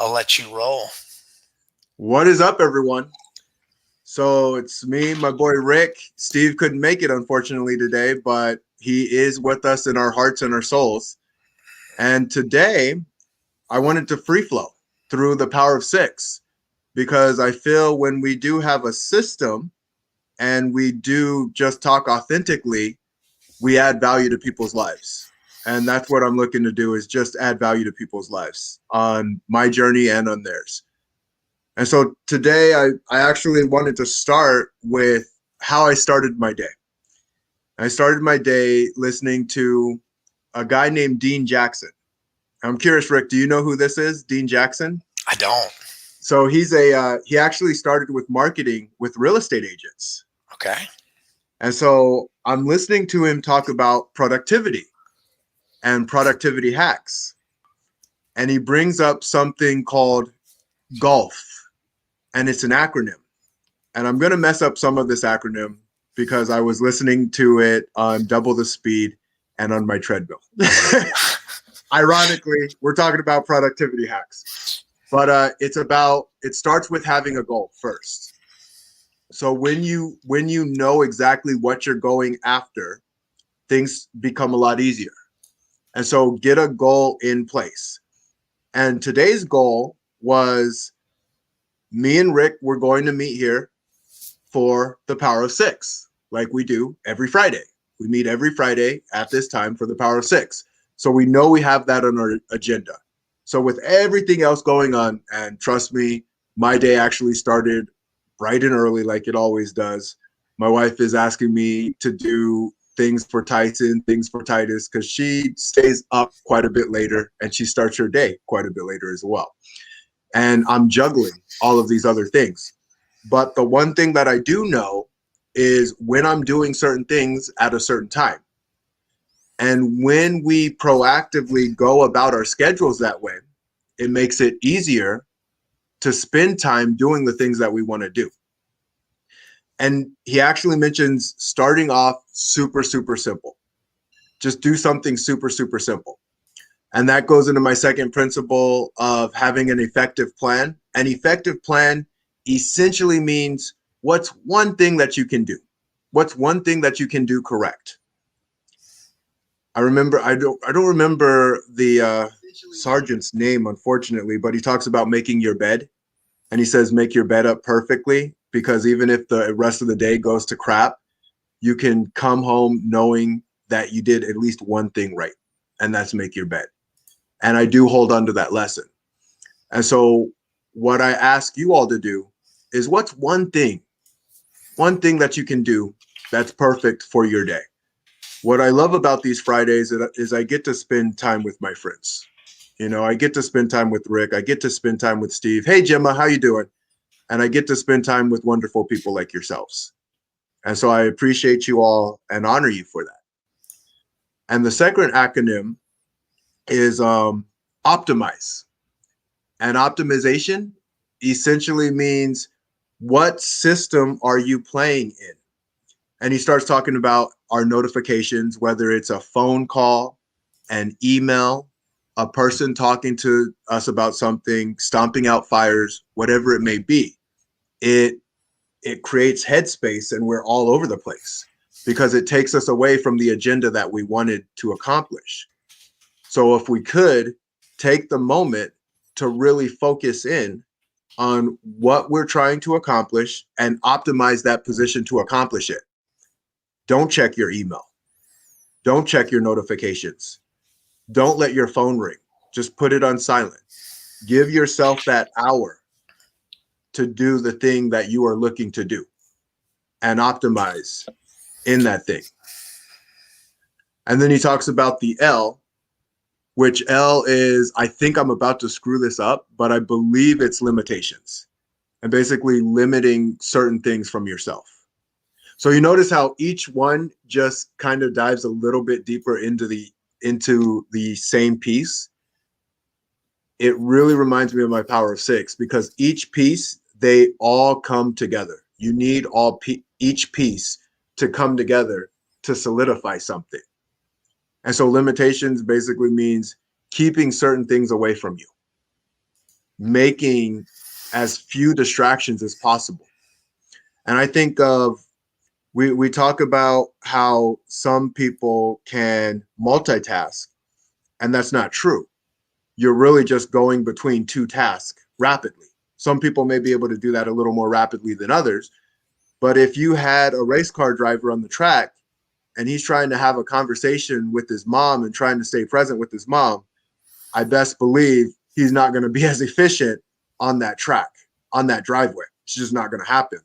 I'll let you roll. What is up, everyone? So it's me, my boy Rick. Steve couldn't make it, unfortunately, today, but he is with us in our hearts and our souls. And today, I wanted to free flow through the power of six because I feel when we do have a system and we do just talk authentically, we add value to people's lives. And that's what I'm looking to do is just add value to people's lives on my journey and on theirs. And so today I actually wanted to start with how I started my day. I started my day listening to a guy named Dean Jackson. I'm curious, Rick, do you know who this is? Dean Jackson? I don't. So he actually started with marketing with real estate agents. Okay. And so I'm listening to him talk about productivity and productivity hacks. And he brings up something called GOLF, and it's an acronym. And I'm going to mess up some of this acronym because I was listening to it on double the speed and on my treadmill. Ironically, we're talking about productivity hacks, but it starts with having a goal first. So when you know exactly what you're going after, things become a lot easier. And so get a goal in place. And today's goal was me and Rick were going to meet here for the Power of Six, like we do every Friday. We meet every Friday at this time for the Power of Six. So we know we have that on our agenda. So with everything else going on, and trust me, my day actually started bright and early like it always does. My wife is asking me to do things for Tyson, things for Titus, because she stays up quite a bit later and she starts her day quite a bit later as well. And I'm juggling all of these other things. But the one thing that I do know is when I'm doing certain things at a certain time. And when we proactively go about our schedules that way, it makes it easier to spend time doing the things that we want to do. And he actually mentions starting off super, super simple. Just do something super, super simple. And that goes into my second principle of having an effective plan. An effective plan essentially means what's one thing that you can do? What's one thing that you can do correct? I don't remember the sergeant's name, unfortunately, but he talks about making your bed. And he says, make your bed up perfectly, because even if the rest of the day goes to crap, you can come home knowing that you did at least one thing right. And that's make your bed. And I do hold on to that lesson. And so what I ask you all to do is what's one thing that you can do that's perfect for your day. What I love about these Fridays is I get to spend time with my friends. You know, I get to spend time with Rick. I get to spend time with Steve. Hey, Gemma, how you doing? And I get to spend time with wonderful people like yourselves. And so I appreciate you all and honor you for that. And the second acronym is optimize. And optimization essentially means what system are you playing in? And he starts talking about our notifications, whether it's a phone call, an email, a person talking to us about something, stomping out fires, whatever it may be. It creates headspace and we're all over the place because it takes us away from the agenda that we wanted to accomplish. So if we could take the moment to really focus in on what we're trying to accomplish and optimize that position to accomplish it. Don't check your email. Don't check your notifications. Don't let your phone ring. Just put it on silent. Give yourself that hour to do the thing that you are looking to do and optimize in that thing. And then he talks about the L, which L is, I think I'm about to screw this up, but I believe it's limitations and basically limiting certain things from yourself. So you notice how each one just kind of dives a little bit deeper into the same piece. It really reminds me of my Power of Six because each piece, they all come together. You need each piece to come together to solidify something. And so limitations basically means keeping certain things away from you. making as few distractions as possible. And I think we talk about how some people can multitask, and that's not true. You're really just going between two tasks rapidly. Some people may be able to do that a little more rapidly than others. But if you had a race car driver on the track and he's trying to have a conversation with his mom and trying to stay present with his mom, I best believe he's not going to be as efficient on that track, on that driveway. It's just not going to happen.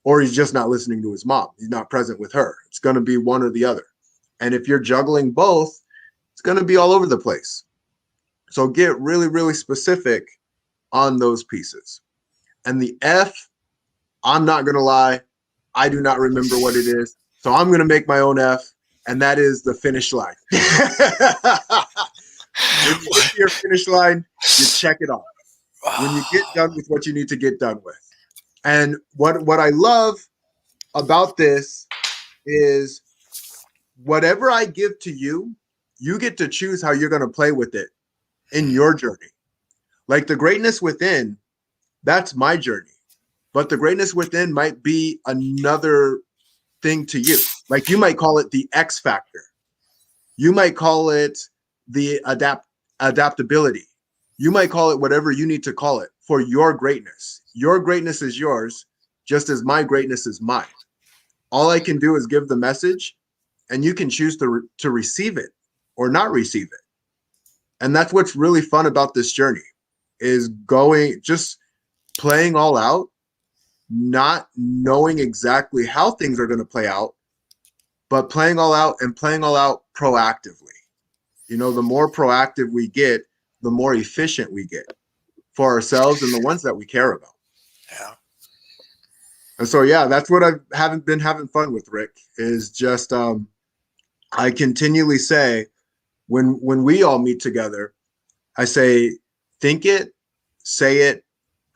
Or he's just not listening to his mom. He's not present with her. It's going to be one or the other. And if you're juggling both, it's going to be all over the place. So get really, really specific on those pieces. And the F, I'm not going to lie, I do not remember what it is. So I'm going to make my own F, and that is the finish line. When you get to your finish line, you check it off. When you get done with what you need to get done with. And what I love about this is whatever I give to you, you get to choose how you're going to play with it in your journey. Like the greatness within, that's my journey. But the greatness within might be another thing to you. Like you might call it the X factor. You might call it the adaptability. You might call it whatever you need to call it for your greatness. Your greatness is yours, just as my greatness is mine. All I can do is give the message, and you can choose to receive it or not receive it. And that's what's really fun about this journey, is just playing all out, not knowing exactly how things are going to play out, but playing all out and playing all out proactively. You know, the more proactive we get, the more efficient we get for ourselves and the ones that we care about. Yeah. And so, yeah, that's what I've been having fun with, Rick, is just I continually say when we all meet together, I say, think it, say it,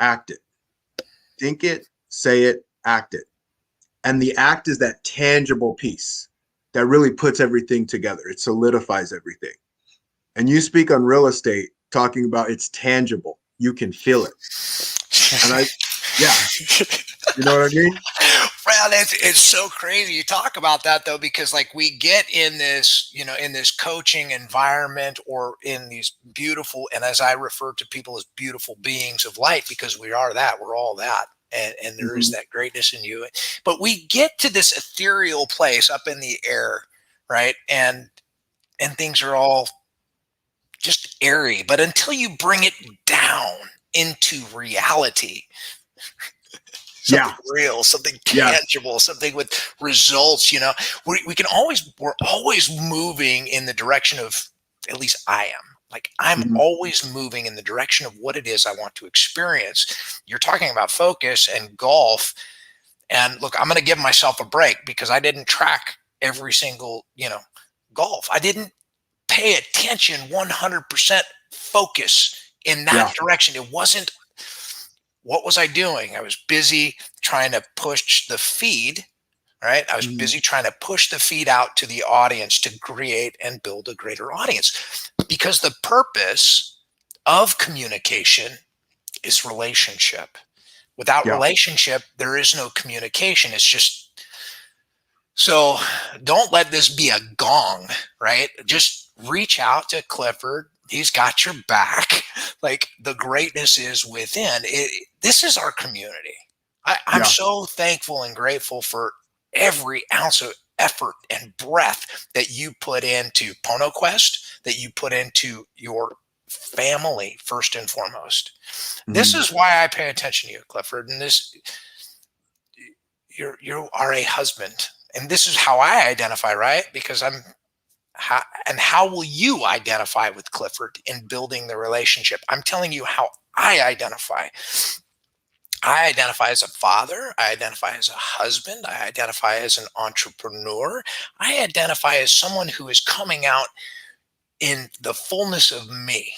act it. Think it, say it, act it. And the act is that tangible piece that really puts everything together. It solidifies everything. And you speak on real estate, talking about it's tangible. You can feel it. And you know what I mean? Well, it's so crazy you talk about that, though, because like we get in this, in this coaching environment or in these beautiful, and as I refer to people as beautiful beings of light, because we are that, we're all that. And there is that greatness in you. But we get to this ethereal place up in the air, right? And things are all just airy. But until you bring it down into reality, something real, something tangible, something with results, we're always moving in the direction of, at least I am. Like I'm always moving in the direction of what it is I want to experience. You're talking about focus and golf. And look, I'm going to give myself a break because I didn't track every single, golf. I didn't pay attention 100% focus in that direction. It wasn't, what was I doing? I was busy trying to push the feed, right? I was busy trying to push the feed out to the audience to create and build a greater audience, because the purpose of communication is relationship. Without relationship, there is no communication. It's just, so don't let this be a gong, right? Just reach out to Clifford. He's got your back. Like the greatness is within. This is our community. I'm so thankful and grateful for every ounce of effort and breath that you put into Pono Quest, that you put into your family first and foremost. This is why I pay attention to you, Clifford. And you are a husband. And this is how I identify, right? Because how will you identify with Clifford in building the relationship? I'm telling you how I identify. I identify as a father. I identify as a husband. I identify as an entrepreneur. I identify as someone who is coming out in the fullness of me,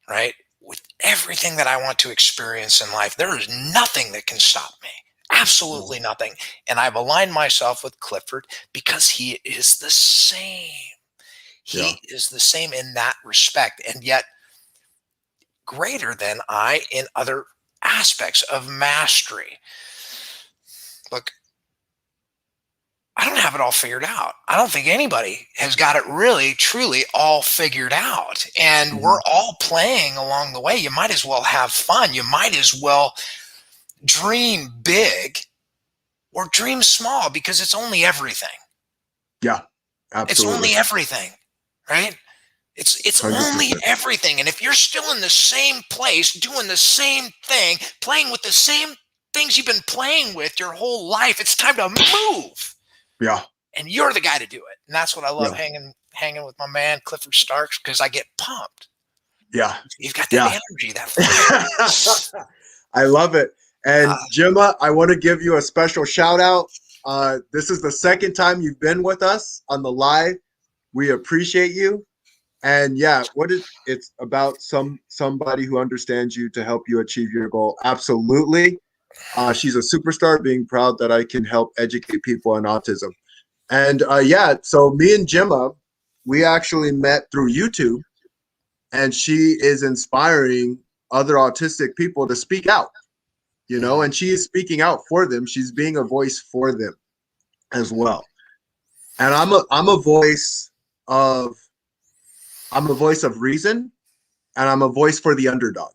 right? With everything that I want to experience in life. There is nothing that can stop me. Absolutely nothing. And I've aligned myself with Clifford because he is the same. He is the same in that respect. And yet greater than I in other aspects of mastery. Look, I don't have it all figured out. I don't think anybody has got it really, truly all figured out. And we're Mhm. all playing along the way. You might as well have fun. You might as well dream big or dream small, because it's only everything. Yeah, It's absolutely. only everything, right? It's only 100%. everything. And if you're still in the same place, doing the same thing, playing with the same things you've been playing with your whole life, it's time to move. Yeah, And you're the guy to do it. And that's what I love, yeah, hanging with my man Clifford Starks, because I get pumped. yeah, He's got that yeah. energy, that fire. I love it. And Uh, Gemma, I want to give you a special shout out. This is the second time you've been with us on the live. We appreciate you. And yeah, it's about somebody who understands you to help you achieve your goal. Absolutely. She's a superstar, being proud that I can help educate people on autism. And yeah, so me and Gemma, we actually met through YouTube, and she is inspiring other autistic people to speak out, and she is speaking out for them. She's being a voice for them as well. And of I'm a voice of reason, and I'm a voice for the underdog.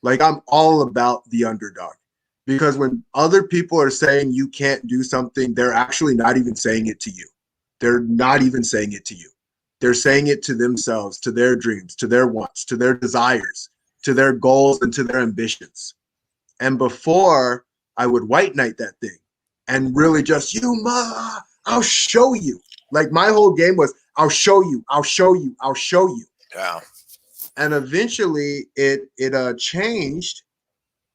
Like, I'm all about the underdog, because when other people are saying you can't do something, they're actually not even saying it to you. They're not even saying it to you. They're saying it to themselves, to their dreams, to their wants, to their desires, to their goals, and to their ambitions. And before, I would white knight that thing and really just, I'll show you. Like, my whole game was, I'll show you, I'll show you, I'll show you. yeah. And eventually it changed.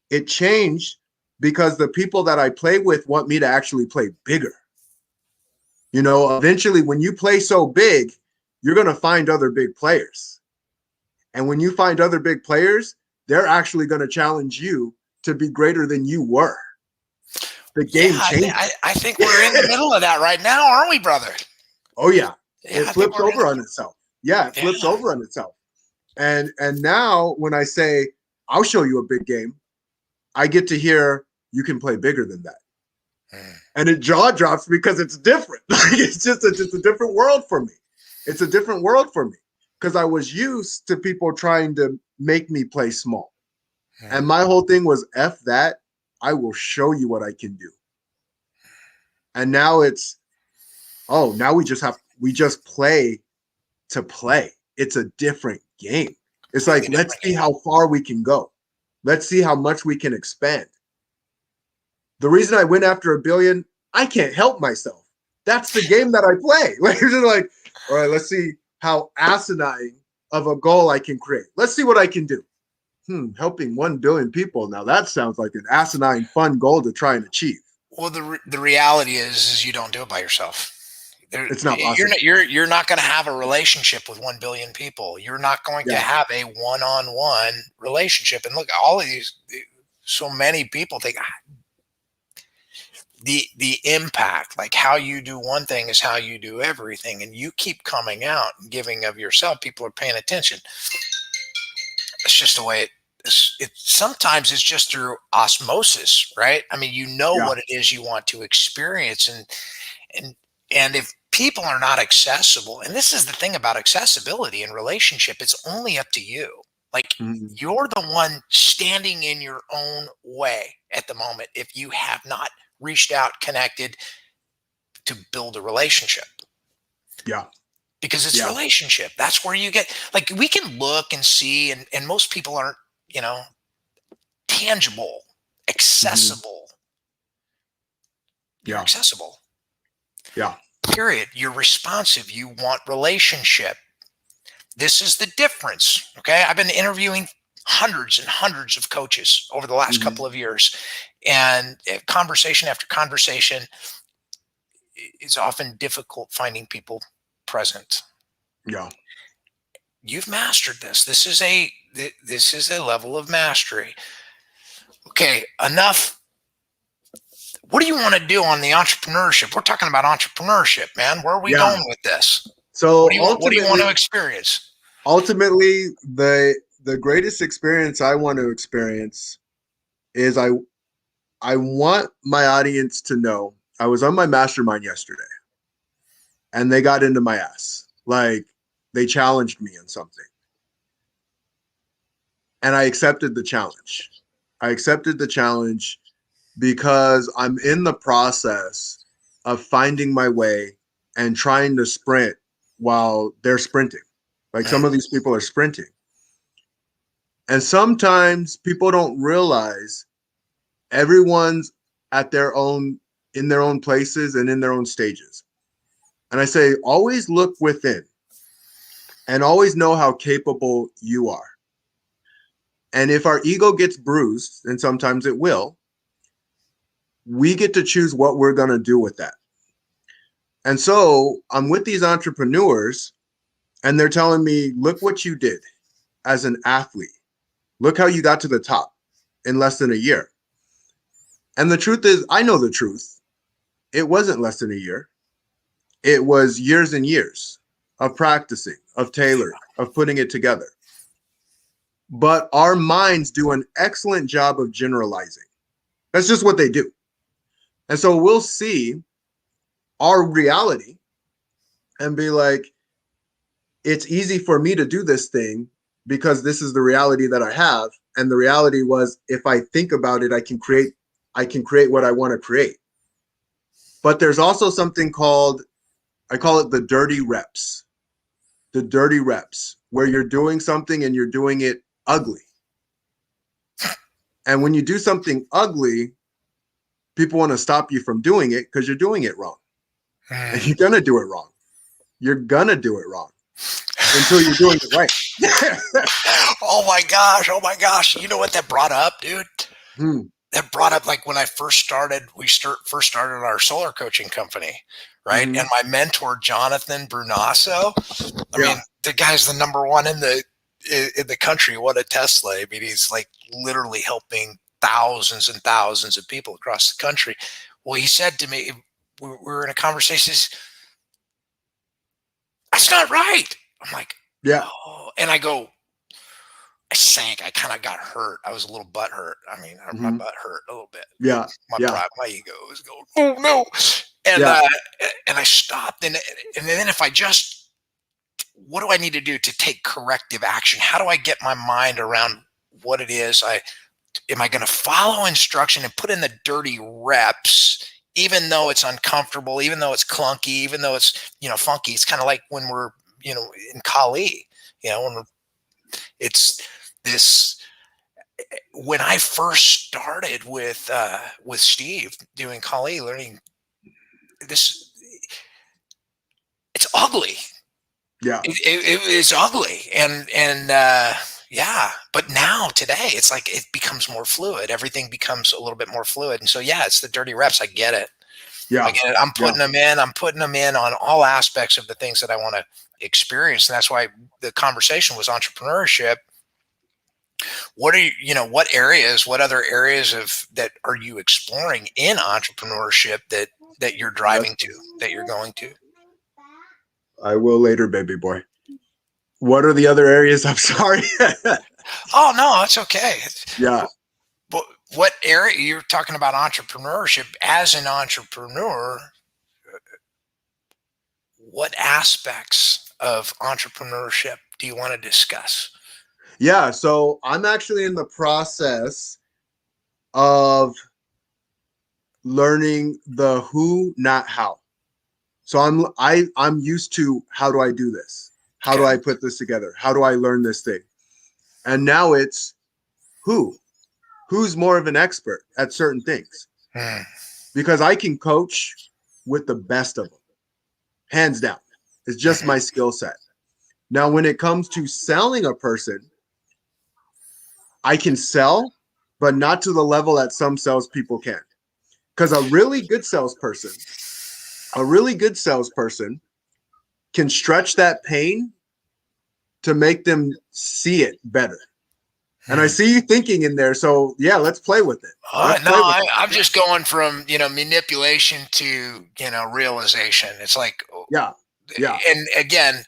It changed because the people that I play with want me to actually play bigger. Eventually, when you play so big, you're going to find other big players. And when you find other big players, they're actually going to challenge you to be greater than you were. The Yeah, game changes. I think we're in the middle of that right now, aren't we, brother? Oh yeah. Yeah, It I think flips we're in. over on itself. Yeah, it flips Yeah. over on itself. And now when I say I'll show you a big game, I get to hear you can play bigger than that. And it jaw drops because it's different. It's just a different world for me. It's a different world for me because I was used to people trying to make me play small. And my whole thing was, F that. I will show you what I can do. And now it's, now we just play to play. It's a different game. It's like, let's see how far we can go. Let's see how much we can expand. The reason I went after 1 billion, I can't help myself. That's the game that I play. Like, all right, let's see how asinine of a goal I can create. Let's see what I can do. Helping 1 billion people. Now that sounds like an asinine, fun goal to try and achieve. Well, the reality is you don't do it by yourself. It's not possible. You're not going to have a relationship with 1 billion people. You're not going to have a one-on-one relationship. And look, all of these, so many people think the impact, like how you do one thing is how you do everything. And you keep coming out and giving of yourself. People are paying attention. It's just the way it sometimes it's just through osmosis, right? I mean, what it is you want to experience, and if people are not accessible, and this is the thing about accessibility in relationship, it's only up to you. Like, you're the one standing in your own way at the moment if you have not reached out, connected to build a relationship. Yeah. Because it's relationship. That's where you get, like, we can look and see, and most people aren't, tangible, accessible. You're accessible. Yeah. Period. You're responsive. You want relationship. This is the difference. Okay. I've been interviewing hundreds and hundreds of coaches over the last couple of years, and conversation after conversation, it's often difficult finding people present. Yeah. You've mastered this. This is a level of mastery. Okay, enough. What do you want to do on the entrepreneurship? We're talking about entrepreneurship, man. Where are we going with this? So what do you want to experience? Ultimately, the the greatest experience I want to experience is I want my audience to know I was on my mastermind yesterday and they got into my ass. Like they challenged me on something. And I accepted the challenge. I accepted the challenge because I'm in the process of finding my way and trying to sprint while they're sprinting. Like some of these people are sprinting. And sometimes people don't realize everyone's at their own, in their own places and in their own stages. And I say, always look within and always know how capable you are. And if our ego gets bruised, and sometimes it will, we get to choose what we're going to do with that. And so I'm with these entrepreneurs and they're telling me, look what you did as an athlete. Look how you got to the top in less than a year. And the truth is, I know the truth. It wasn't less than a year. It was years and years of practicing, of tailoring, of putting it together. But our minds do an excellent job of generalizing. That's just what they do. And so we'll see our reality and be like, it's easy for me to do this thing because this is the reality that I have. And the reality was, if I think about it, I can create what I want to create. But there's also something called, I call it the dirty reps. The dirty reps, where you're doing something and you're doing it ugly. And when you do something ugly, people want to stop you from doing it because you're doing it wrong. And you're going to do it wrong. You're going to do it wrong until you're doing it right. Oh my gosh. You know what that brought up, dude? That brought up, like, when I first started, first started our solar coaching company, right? And my mentor, Jonathan Brunasso, I mean, the guy's the #1 in the country. What a Tesla. I mean, he's like literally helping thousands and thousands of people across the country. Well, he said to me, we were in a conversation, that's not right. I'm like, oh, and I go, I sank. I kind of got hurt. I was a little butt hurt. I mean, my butt hurt a little bit. My pride, my ego was going, oh no. And and I stopped. And then if I just, what do I need to do to take corrective action? How do I get my mind around what it is? Am I going to follow instruction and put in the dirty reps, even though it's uncomfortable, even though it's clunky, even though it's, funky? It's kind of like when we're, in Kali, when it's this, when I first started with Steve doing Kali, learning this, it's ugly. It is ugly. And but now today it's like, it becomes more fluid. Everything becomes a little bit more fluid. And so, it's the dirty reps. I get it. I get it. I'm putting them in. I'm putting them in on all aspects of the things that I want to experience. And that's why the conversation was entrepreneurship. What are what other areas that are you exploring in entrepreneurship that you're driving to, that you're going to? I will later, baby boy. What are the other areas? I'm sorry. Oh, no, it's okay. But what area you're talking about entrepreneurship as an entrepreneur? What aspects of entrepreneurship do you want to discuss? So I'm actually in the process of learning the who, not how. So I'm used to, how do I do this? How do I put this together? How do I learn this thing? And now it's who's more of an expert at certain things, because I can coach with the best of them, hands down. It's just my skill set. Now, when it comes to selling a person, I can sell, but not to the level that some salespeople can. Because a really good salesperson can stretch that pain to make them see it better. And I see you thinking in there. So let's play with it. I'm just going from, manipulation to, realization. It's like, and again,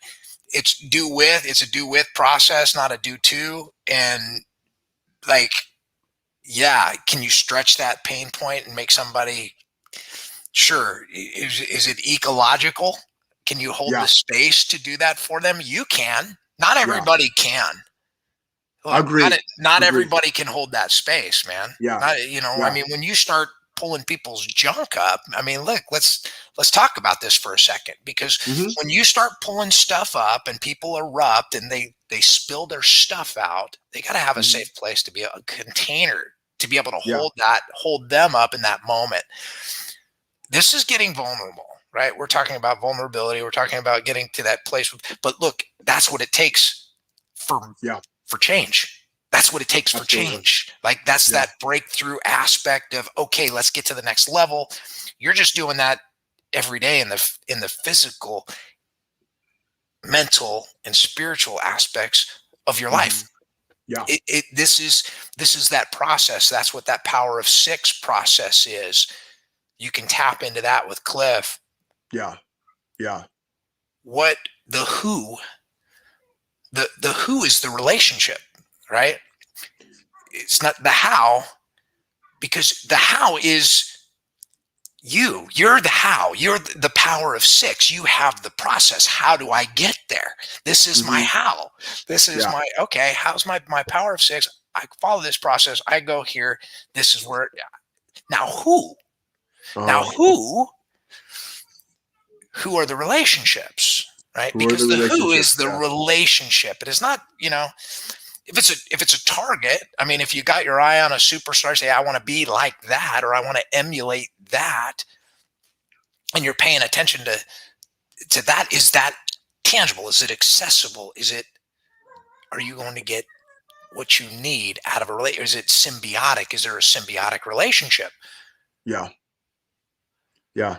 it's a do with process, not a do to. and like, yeah, can you stretch that pain point and make somebody, sure, is it ecological? Can you hold Yeah. the space to do that for them? You can. Not Yeah. everybody can. Look, Agreed. not Agreed. everybody can hold that space, man. Yeah. Not, you know, I Yeah. mean, when you start pulling people's junk up, I mean, look, let's talk about this for a second, because Hmm. when you start pulling stuff up and people erupt and they spill their stuff out, they got to have a Hmm. safe place to be a container to be able to Yeah. hold them up in that moment. This is getting vulnerable, right? We're talking about vulnerability. We're talking about getting to that place. But look, that's what it takes for Yeah. for change. That's what it takes for Absolutely. change. Like, that's Yeah. that breakthrough aspect of, okay, let's get to the next level. You're just doing that every day in the physical, mental, and spiritual aspects of your Hmm. life. Yeah. This is that process. That's what that power of six process is. You can tap into that with Cliff. Yeah. Yeah. What the who, the who is the relationship, right? It's not the how, because the how is you're the how, you're the power of six. You have the process. How do I get there? This is my Hmm. how. This is Yeah. my, okay, how's my power of six? I follow this process, I go here. This is where, now who, now Uh, who are the relationships, right? who are the Because the who is relationships? the Yeah. relationship. It is not, if it's a target. I mean, if you got your eye on a superstar, say, I want to be like that, or I want to emulate that, and you're paying attention to that, is that tangible? Is it accessible? Are you going to get what you need out of a relationship? Is it symbiotic? Is there a symbiotic relationship? Yeah. Yeah.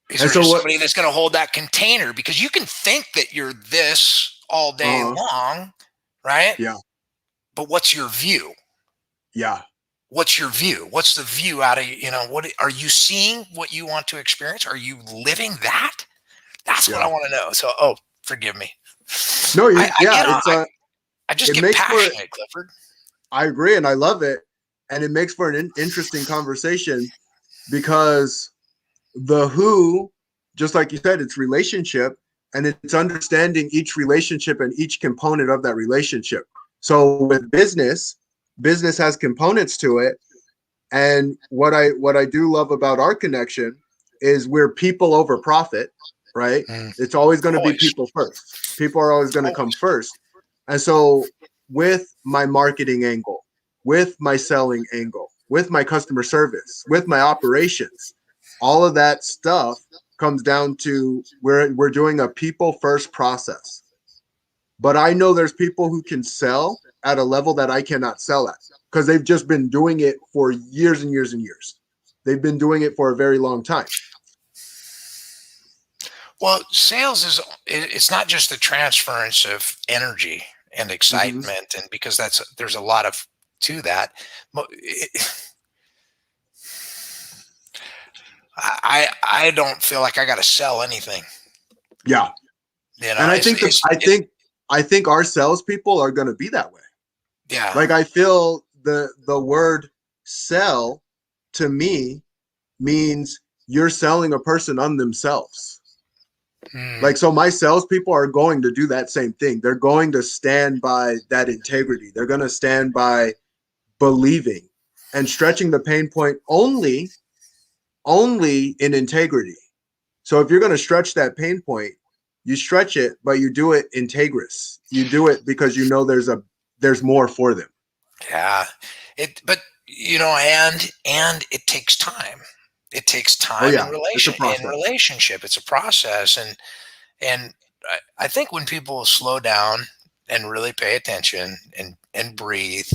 Is And there so just what? somebody that's going to hold that container? Because you can think that you're this all day Uh, long, right? yeah. But what's your view? Yeah. What's your view? What's the view out of, what are you seeing? What you want to experience? Are you living that? That's what I Yeah. want to know. So, oh, forgive me. No, I yeah, get on. I just it get makes for, passionate, Clifford. I agree and I love it. And it makes for an interesting conversation because the who, just like you said, it's relationship and it's understanding each relationship and each component of that relationship. So with business has components to it. And what I do love about our connection is we're people over profit, right? Mm, It's always going to be always, people first. People are always going to come always. first. And so with my marketing angle, with my selling angle, with my customer service, with my operations, all of that stuff comes down to we're doing a people first process. But I know there's people who can sell at a level that I cannot sell at because they've just been doing it for years and years and years. They've been doing it for a very long time. Well, sales it's not just the transference of energy and Hmm. excitement, and because there's a lot of to that. I don't feel like I got to sell anything. Yeah, and I think I think our salespeople are going to be that way. Yeah. Like I feel the word sell to me means you're selling a person on themselves. Mm, Like, so my salespeople are going to do that same thing. They're going to stand by that integrity. They're going to stand by believing and stretching the pain point only in integrity. So if you're going to stretch that pain point, you stretch it, but you do it integrous. You do it because you know there's more for them. yeah. But and it takes time. It takes Oh time yeah, it's a in process. relationship. It's a process, and I think when people slow down and really pay attention and breathe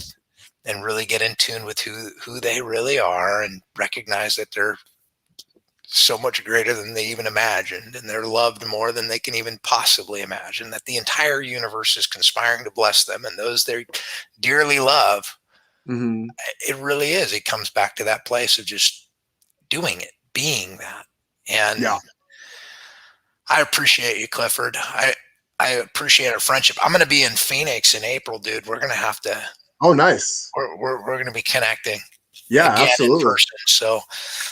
and really get in tune with who they really are, and recognize that they're so much greater than they even imagined, and they're loved more than they can even possibly imagine, that the entire universe is conspiring to bless them and those they dearly love. Hmm. It really is. It comes back to that place of just doing it, being that. And Yeah. I appreciate you, Clifford. I appreciate our friendship. I'm going to be in Phoenix in April, dude. We're going to have to, Oh, nice. we're going to be connecting Yeah, again in absolutely. person. So,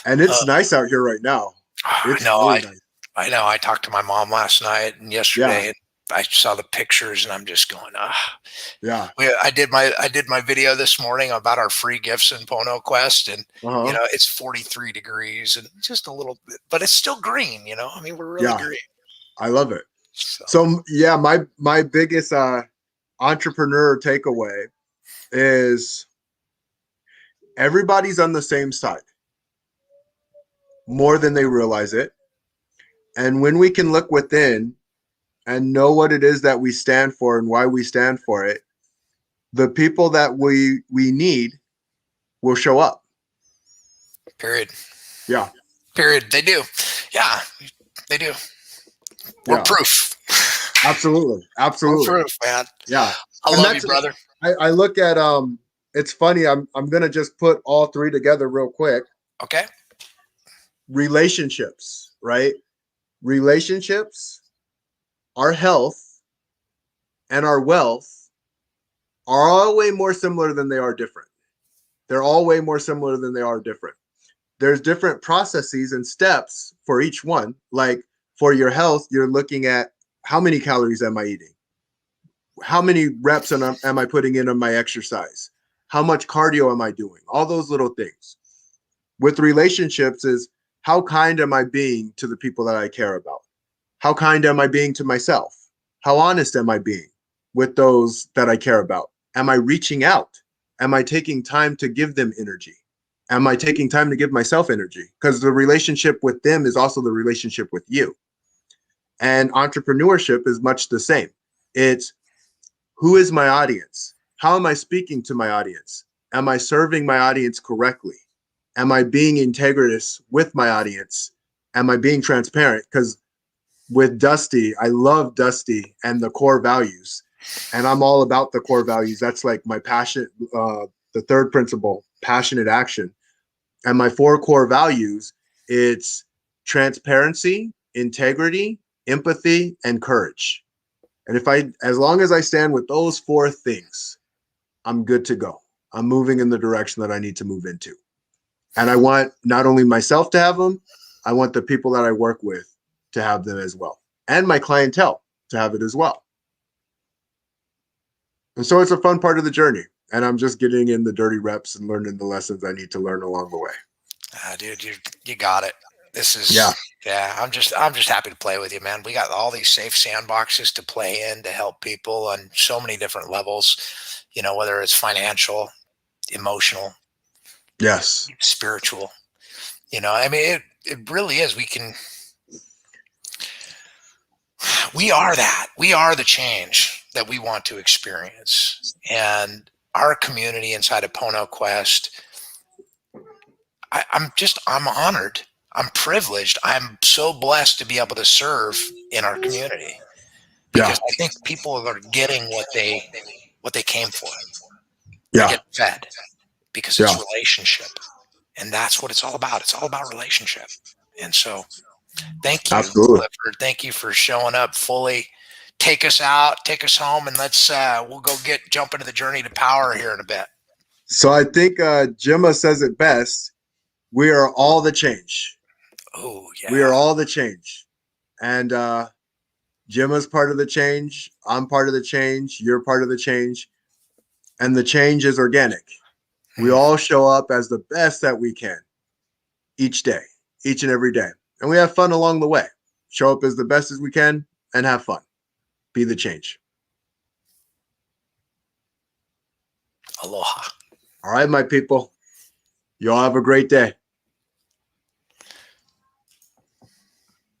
And uh, it's nice out here right now. I It's know, really nice. I know. I talked to my mom last night and Yeah, yesterday, and I saw the pictures, and I'm just going, ah. yeah. I did my video this morning about our free gifts in Pono Quest, and Uh-huh. it's 43 degrees and just a little bit, but it's still green. I mean, we're really Yeah, green. I love it. So So yeah, my biggest entrepreneur takeaway is everybody's on the same side more than they realize it. And when we can look within and know what it is that we stand for and why we stand for it, the people that we need will show up. period. Yeah, Period. They do. Yeah, they do. We're yeah, proof. absolutely, We're absolutely. proof, man. Yeah, I and love you, that's brother. I look at it's funny. I'm gonna just put all three together real quick. Okay. Relationships, right? Relationships, our health, and our wealth are all way more similar than they are different. They're all way more similar than they are different. There's different processes and steps for each one. Like for your health, you're looking at how many calories am I eating? How many reps am I putting in on my exercise? How much cardio am I doing? All those little things. With relationships is how kind am I being to the people that I care about? How kind am I being to myself? How honest am I being with those that I care about? Am I reaching out? Am I taking time to give them energy? Am I taking time to give myself energy? Because the relationship with them is also the relationship with you. And entrepreneurship is much the same. It's who is my audience? How am I speaking to my audience? Am I serving my audience correctly? Am I being integritous with my audience? Am I being transparent? Because with Dusty, I love Dusty and the core values. And I'm all about the core values. That's like my passion, the third principle, passionate action. And my four core values, it's transparency, integrity, empathy, and courage. And as long as I stand with those four things, I'm good to go. I'm moving in the direction that I need to move into. And I want not only myself to have them, I want the people that I work with to have them as well, and my clientele to have it as well. And so it's a fun part of the journey. And I'm just getting in the dirty reps and learning the lessons I need to learn along the way. Dude, you got it. This Yeah. is Yeah. I'm just happy to play with you, man. We got all these safe sandboxes to play in to help people on so many different levels. Whether it's financial, emotional, Yes. spiritual. I mean, it really is. We are that. We are the change that we want to experience. And our community inside of Pono Quest, I'm honored. I'm privileged. I'm so blessed to be able to serve in our community Yeah. because I think people are getting what they came for. They're Yeah. getting fed because it's Yeah. relationship. And that's what it's all about. It's all about relationship. And so thank you, Absolutely. Clifford. Thank you for showing up fully. Take us out, take us home, and we'll go jump into the journey to power here in a bit. So I think Gemma says it best. We are all the change. Oh, We are yeah. all the change. And Gemma's part of the change. I'm part of the change. You're part of the change. And the change is organic. We all show up as the best that we can each day, each and every day. And we have fun along the way. Show up as the best as we can and have fun. Be the change. Aloha. All right, my people. You all have a great day.